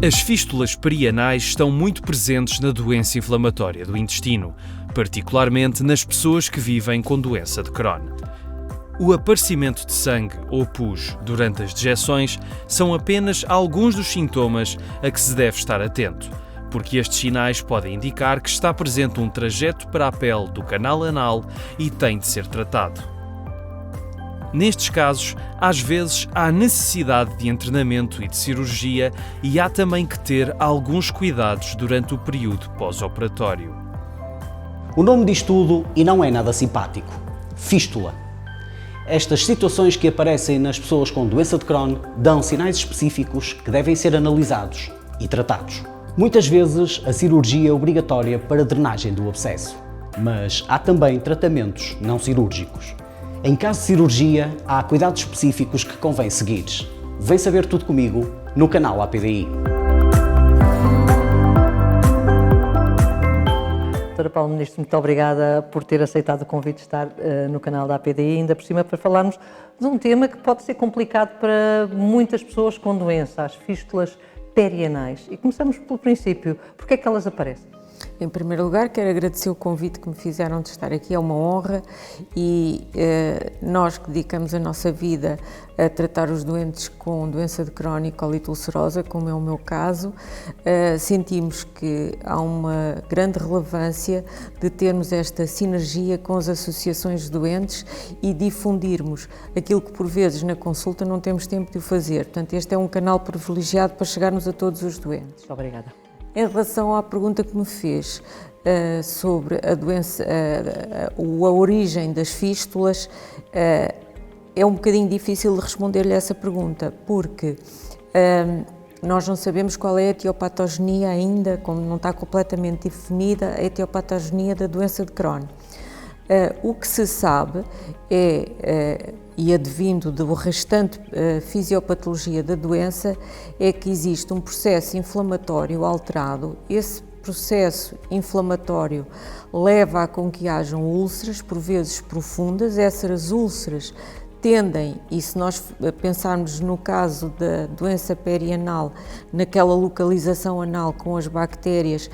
As fístulas perianais estão muito presentes na doença inflamatória do intestino, particularmente nas pessoas que vivem com doença de Crohn. O aparecimento de sangue ou pus durante as dejeções são apenas alguns dos sintomas a que se deve estar atento, porque estes sinais podem indicar que está presente um trajeto para a pele do canal anal e tem de ser tratado. Nestes casos, às vezes há necessidade de internamento e de cirurgia e há também que ter alguns cuidados durante o período pós-operatório. O nome diz tudo e não é nada simpático: fístula. Estas situações que aparecem nas pessoas com doença de Crohn dão sinais específicos que devem ser analisados e tratados. Muitas vezes a cirurgia é obrigatória para a drenagem do abscesso, mas há também tratamentos não cirúrgicos. Em caso de cirurgia, há cuidados específicos que convém seguir. Vem saber tudo comigo no canal APDI. Doutora Paula Ministro, muito obrigada por ter aceitado o convite de estar no canal da APDI, ainda por cima para falarmos de um tema que pode ser complicado para muitas pessoas com doença, as fístulas perianais. E começamos pelo princípio, porque é que elas aparecem? Em primeiro lugar, quero agradecer o convite que me fizeram de estar aqui, é uma honra e nós que dedicamos a nossa vida a tratar os doentes com doença de Crohn e colite ulcerosa, como é o meu caso, sentimos que há uma grande relevância de termos esta sinergia com as associações de doentes e difundirmos aquilo que por vezes na consulta não temos tempo de o fazer. Portanto, este é um canal privilegiado para chegarmos a todos os doentes. Obrigada. Em relação à pergunta que me fez sobre a doença, a origem das fístulas, é um bocadinho difícil de responder-lhe essa pergunta, porque nós não sabemos qual é a etiopatogenia ainda, como não está completamente definida a etiopatogenia da doença de Crohn. O que se sabe é, e advindo do restante fisiopatologia da doença, é que existe um processo inflamatório alterado. Esse processo inflamatório leva a com que hajam úlceras, por vezes profundas. Essas úlceras tendem, e se nós pensarmos no caso da doença perianal, naquela localização anal com as bactérias,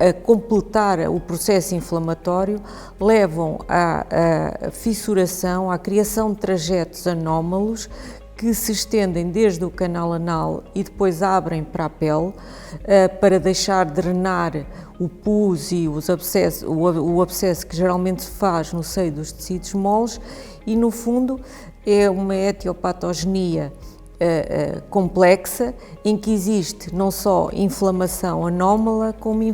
a completar o processo inflamatório, levam à fissuração, à criação de trajetos anómalos que se estendem desde o canal anal e depois abrem para a pele, para deixar drenar o pus e os abscessos, o abscesso que geralmente se faz no seio dos tecidos moles, e no fundo é uma etiopatogenia complexa, em que existe não só inflamação anómala, como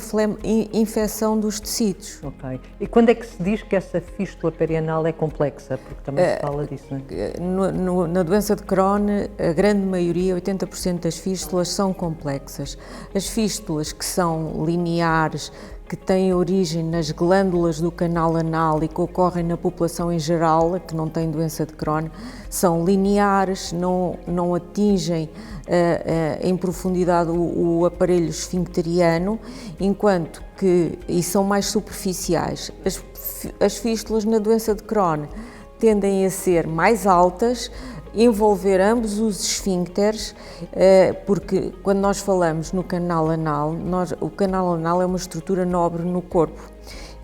infecção dos tecidos. Ok. E quando é que se diz que essa fístula perianal é complexa? Porque também se fala disso, não é? Na doença de Crohn, a grande maioria, 80% das fístulas, são complexas. As fístulas que são lineares, que têm origem nas glândulas do canal anal e que ocorrem na população em geral, que não tem doença de Crohn, são lineares, não atingem em profundidade o aparelho esfincteriano, enquanto que, e são mais superficiais. As fístulas na doença de Crohn tendem a ser mais altas, envolver ambos os esfíncteres, porque quando nós falamos no canal anal, o canal anal é uma estrutura nobre no corpo.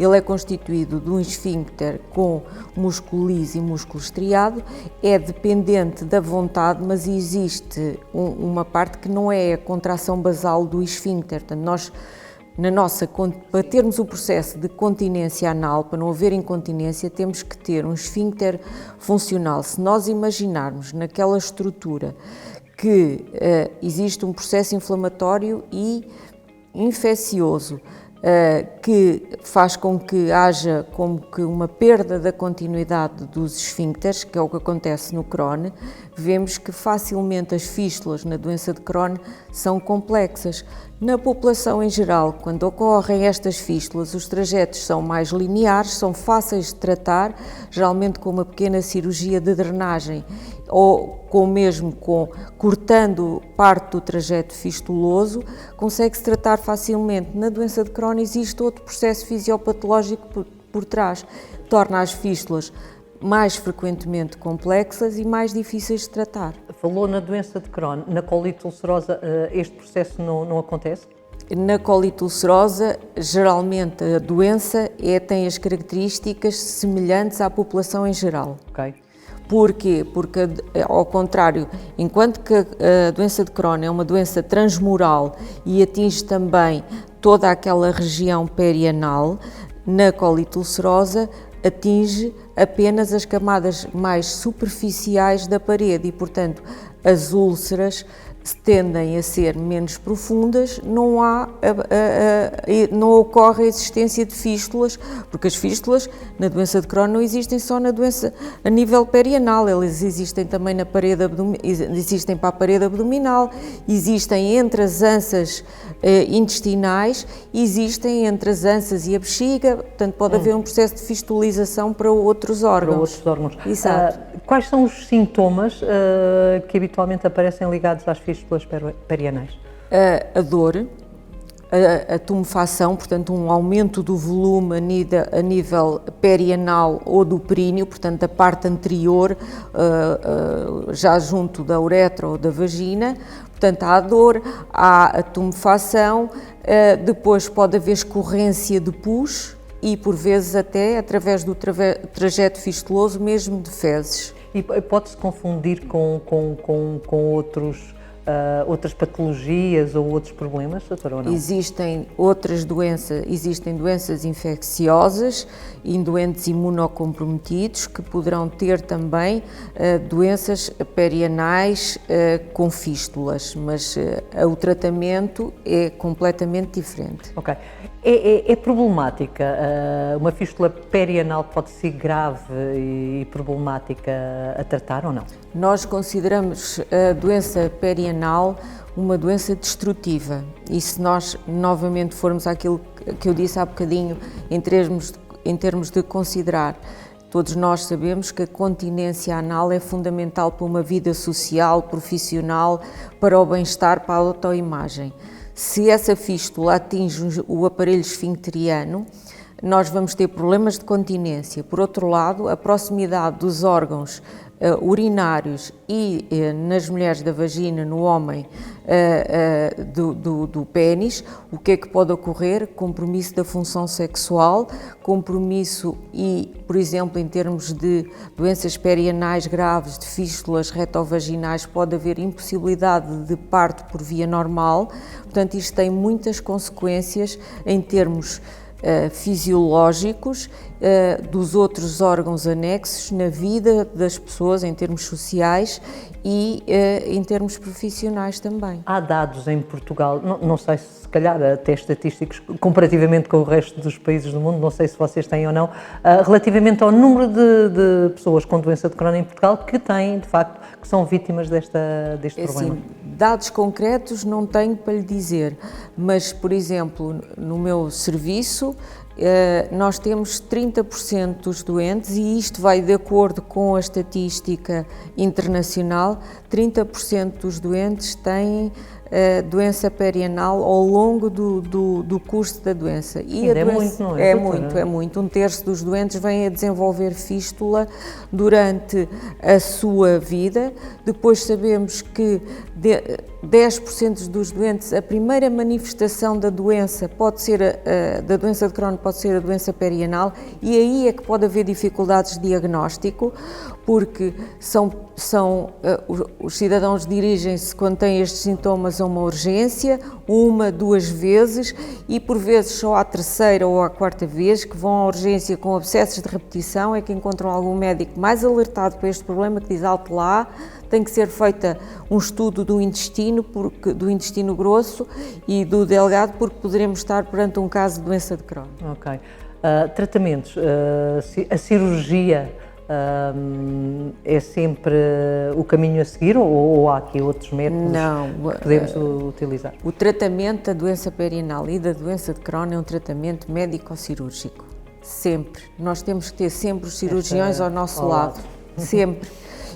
Ele é constituído de um esfíncter com músculo liso e músculo estriado, é dependente da vontade, mas existe uma parte que não é a contração basal do esfíncter. Portanto, para termos o processo de continência anal, para não haver incontinência, temos que ter um esfíncter funcional. Se nós imaginarmos naquela estrutura que existe um processo inflamatório e infeccioso, que faz com que haja como que uma perda da continuidade dos esfíncteres, que é o que acontece no Crohn, vemos que facilmente as fístulas na doença de Crohn são complexas. Na população em geral, quando ocorrem estas fístulas, os trajetos são mais lineares, são fáceis de tratar, geralmente com uma pequena cirurgia de drenagem ou cortando parte do trajeto fistuloso, consegue-se tratar facilmente. Na doença de Crohn existe outro processo fisiopatológico por trás, torna as fístulas mais frequentemente complexas e mais difíceis de tratar. Falou na doença de Crohn, na colite ulcerosa este processo não acontece? Na colite ulcerosa, geralmente a doença tem as características semelhantes à população em geral. Ok. Porquê? Porque, ao contrário, enquanto que a doença de Crohn é uma doença transmural e atinge também toda aquela região perianal, na colite ulcerosa atinge apenas as camadas mais superficiais da parede e, portanto, as úlceras tendem a ser menos profundas, não ocorre a existência de fístulas, porque as fístulas na doença de Crohn não existem só na doença a nível perianal, elas existem também na parede existem para a parede abdominal, existem entre as ânsias intestinais, existem entre as ânsias e a bexiga, portanto pode haver um processo de fistulização para outros órgãos. Para outros órgãos. Exato. Quais são os sintomas que habitualmente aparecem ligados às fístulas perianais? A dor, a tumefação, portanto um aumento do volume a nível perianal ou do períneo, portanto da parte anterior, já junto da uretra ou da vagina, portanto há a dor, há a tumefação, depois pode haver escorrência de pus e por vezes até através do trajeto fistuloso mesmo de fezes. E pode-se confundir com outras patologias ou outros problemas, doutora, ou não? Existem outras doenças, existem doenças infecciosas e doentes imunocomprometidos que poderão ter também doenças perianais com fístulas, mas o tratamento é completamente diferente. Ok. É problemática, uma fístula perianal pode ser grave e problemática a tratar ou não? Nós consideramos a doença perianal uma doença destrutiva e se nós novamente formos àquilo que eu disse há bocadinho em termos de considerar, todos nós sabemos que a continência anal é fundamental para uma vida social, profissional, para o bem-estar, para a autoimagem. Se essa fístula atinge o aparelho esfincteriano, nós vamos ter problemas de continência. Por outro lado, a proximidade dos órgãos urinários e nas mulheres da vagina, no homem, do pénis, o que é que pode ocorrer? Compromisso da função sexual, compromisso e, por exemplo, em termos de doenças perianais graves, de fístulas retovaginais, pode haver impossibilidade de parto por via normal. Portanto, isto tem muitas consequências em termos fisiológicos dos outros órgãos anexos na vida das pessoas em termos sociais e em termos profissionais também. Há dados em Portugal, não sei se calhar até estatísticos, comparativamente com o resto dos países do mundo, não sei se vocês têm ou não, relativamente ao número de pessoas com doença de Crohn em Portugal que têm, de facto, que são vítimas deste problema. Assim, dados concretos não tenho para lhe dizer, mas, por exemplo, no meu serviço, nós temos 30% dos doentes, e isto vai de acordo com a estatística internacional, 30% dos doentes têm doença perianal ao longo do curso da doença. E é muito, não é? É muito. 1/3 dos doentes vêm a desenvolver fístula durante a sua vida. Depois sabemos que 10% dos doentes, a primeira manifestação da doença pode ser da doença de Crohn pode ser a doença perianal, e aí é que pode haver dificuldades de diagnóstico, porque os cidadãos dirigem-se, quando têm estes sintomas, a uma urgência, 1, 2 vezes, e por vezes só à terceira ou à quarta vez que vão à urgência com abscessos de repetição é que encontram algum médico mais alertado para este problema, que diz: alto lá, tem que ser feita um estudo do intestino grosso e do delgado, porque poderemos estar perante um caso de doença de Crohn. Ok. Tratamentos, a cirurgia é sempre o caminho a seguir ou há aqui outros métodos que podemos utilizar? O tratamento da doença perianal e da doença de Crohn é um tratamento médico-cirúrgico. Sempre. Nós temos que ter sempre os cirurgiões ao nosso lado. Sempre.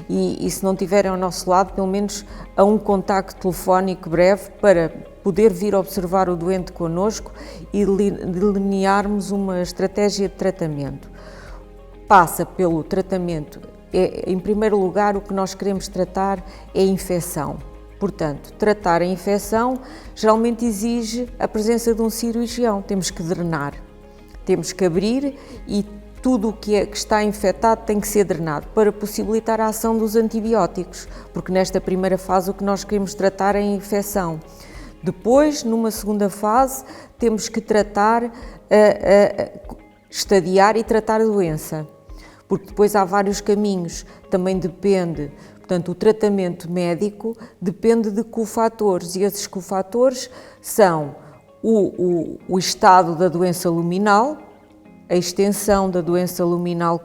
E se não tiverem ao nosso lado, pelo menos a um contacto telefónico breve para poder vir observar o doente connosco e delinearmos uma estratégia de tratamento. passa pelo tratamento. Em primeiro lugar, o que nós queremos tratar é a infecção. Portanto, tratar a infecção geralmente exige a presença de um cirurgião. Temos que drenar, temos que abrir e tudo o que está infectado tem que ser drenado para possibilitar a ação dos antibióticos, porque nesta primeira fase o que nós queremos tratar é a infecção. Depois, numa segunda fase, temos que tratar, estadiar e tratar a doença, porque depois há vários caminhos, também depende. Portanto, o tratamento médico depende de cofatores e esses cofatores são o estado da doença luminal, a extensão da doença luminal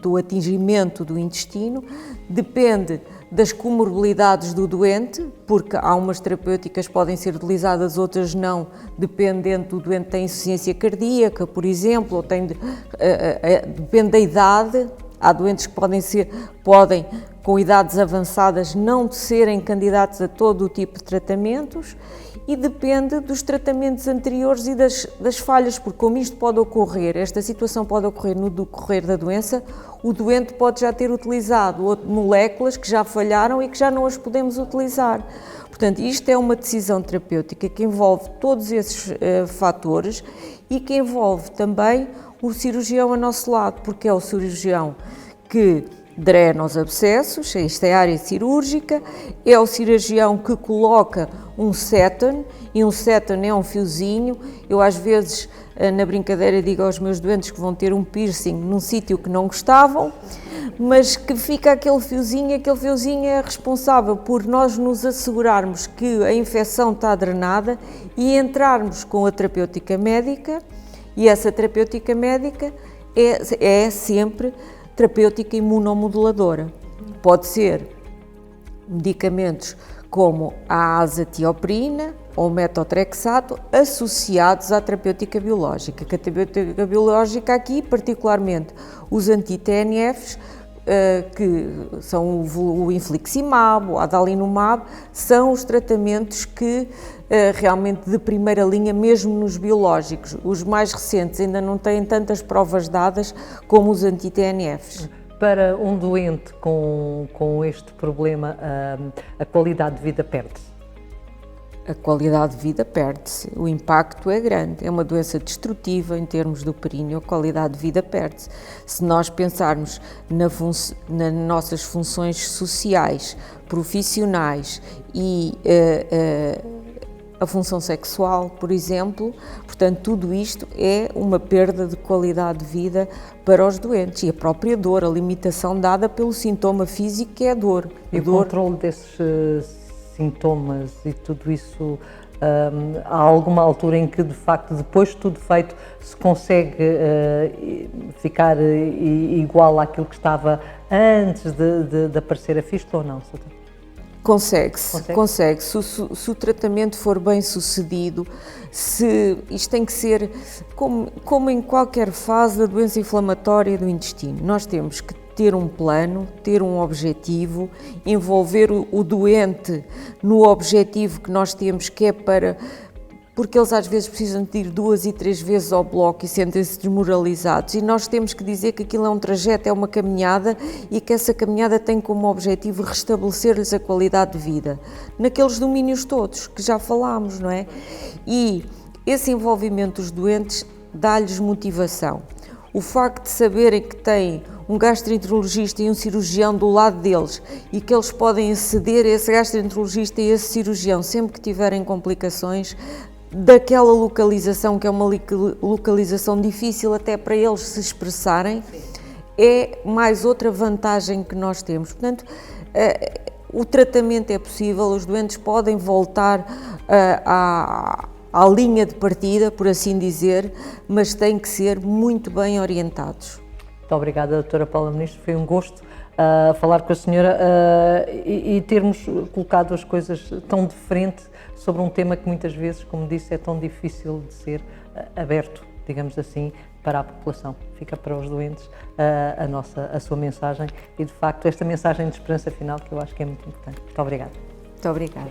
do atingimento do intestino, depende das comorbilidades do doente, porque há umas terapêuticas que podem ser utilizadas, outras não, dependendo do doente tem insuficiência cardíaca, por exemplo, ou depende da idade. Há doentes que podem, com idades avançadas, não serem candidatos a todo o tipo de tratamentos e depende dos tratamentos anteriores e das falhas, porque como isto pode ocorrer, esta situação pode ocorrer no decorrer da doença, o doente pode já ter utilizado moléculas que já falharam e que já não as podemos utilizar. Portanto, isto é uma decisão terapêutica que envolve todos esses fatores e que envolve também o cirurgião a nosso lado, porque é o cirurgião que drena os abscessos, esta é a área cirúrgica, é o cirurgião que coloca um cétone, e um cétone é um fiozinho. Eu às vezes, na brincadeira, digo aos meus doentes que vão ter um piercing num sítio que não gostavam, mas que fica aquele fiozinho é responsável por nós nos assegurarmos que a infecção está drenada e entrarmos com a terapêutica médica. E essa terapêutica médica é sempre terapêutica imunomoduladora. Pode ser medicamentos como a azatioprina ou metotrexato associados à terapêutica biológica. Que a terapêutica biológica aqui, particularmente os anti-TNFs, que são o infliximab, o adalimumab, são os tratamentos que realmente de primeira linha, mesmo nos biológicos. Os mais recentes ainda não têm tantas provas dadas como os anti-TNFs. Para um doente com este problema, a qualidade de vida perde-se? A qualidade de vida perde-se, o impacto é grande, é uma doença destrutiva em termos do períneo, a qualidade de vida perde-se. Se nós pensarmos nas nossas funções sociais, profissionais e a função sexual, por exemplo, portanto, tudo isto é uma perda de qualidade de vida para os doentes e a própria dor, a limitação dada pelo sintoma físico que é a dor. E o controle desses sintomas e tudo isso, há alguma altura em que, de facto, depois de tudo feito, se consegue ficar igual àquilo que estava antes de aparecer a fístula ou não? Consegue. Se o tratamento for bem sucedido, isto tem que ser como em qualquer fase da doença inflamatória do intestino. Nós temos que ter um plano, ter um objetivo, envolver o doente no objetivo que nós temos, que é porque eles às vezes precisam de ir 2 e 3 vezes ao bloco e sentem-se desmoralizados, e nós temos que dizer que aquilo é um trajeto, é uma caminhada, e que essa caminhada tem como objetivo restabelecer-lhes a qualidade de vida, naqueles domínios todos que já falámos, não é? E esse envolvimento dos doentes dá-lhes motivação. O facto de saberem que têm um gastroenterologista e um cirurgião do lado deles e que eles podem aceder a esse gastroenterologista e esse cirurgião sempre que tiverem complicações daquela localização, que é uma localização difícil até para eles se expressarem, é mais outra vantagem que nós temos. Portanto, o tratamento é possível, os doentes podem voltar à linha de partida, por assim dizer, mas têm que ser muito bem orientados. Muito obrigada, doutora Paula Ministro, foi um gosto falar com a senhora e termos colocado as coisas tão de frente sobre um tema que muitas vezes, como disse, é tão difícil de ser aberto, digamos assim, para a população. Fica para os doentes a sua mensagem e, de facto, esta mensagem de esperança final que eu acho que é muito importante. Muito obrigada. Muito obrigada.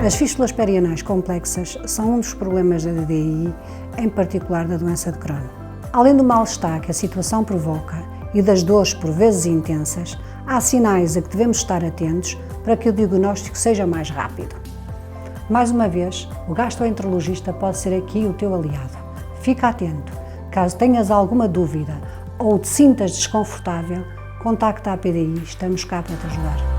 As fístulas perianais complexas são um dos problemas da DDI, em particular da doença de Crohn. Além do mal-estar que a situação provoca e das dores por vezes intensas, há sinais a que devemos estar atentos para que o diagnóstico seja mais rápido. Mais uma vez, o gastroenterologista pode ser aqui o teu aliado. Fica atento. Caso tenhas alguma dúvida ou te sintas desconfortável, contacta a PDI, estamos cá para te ajudar.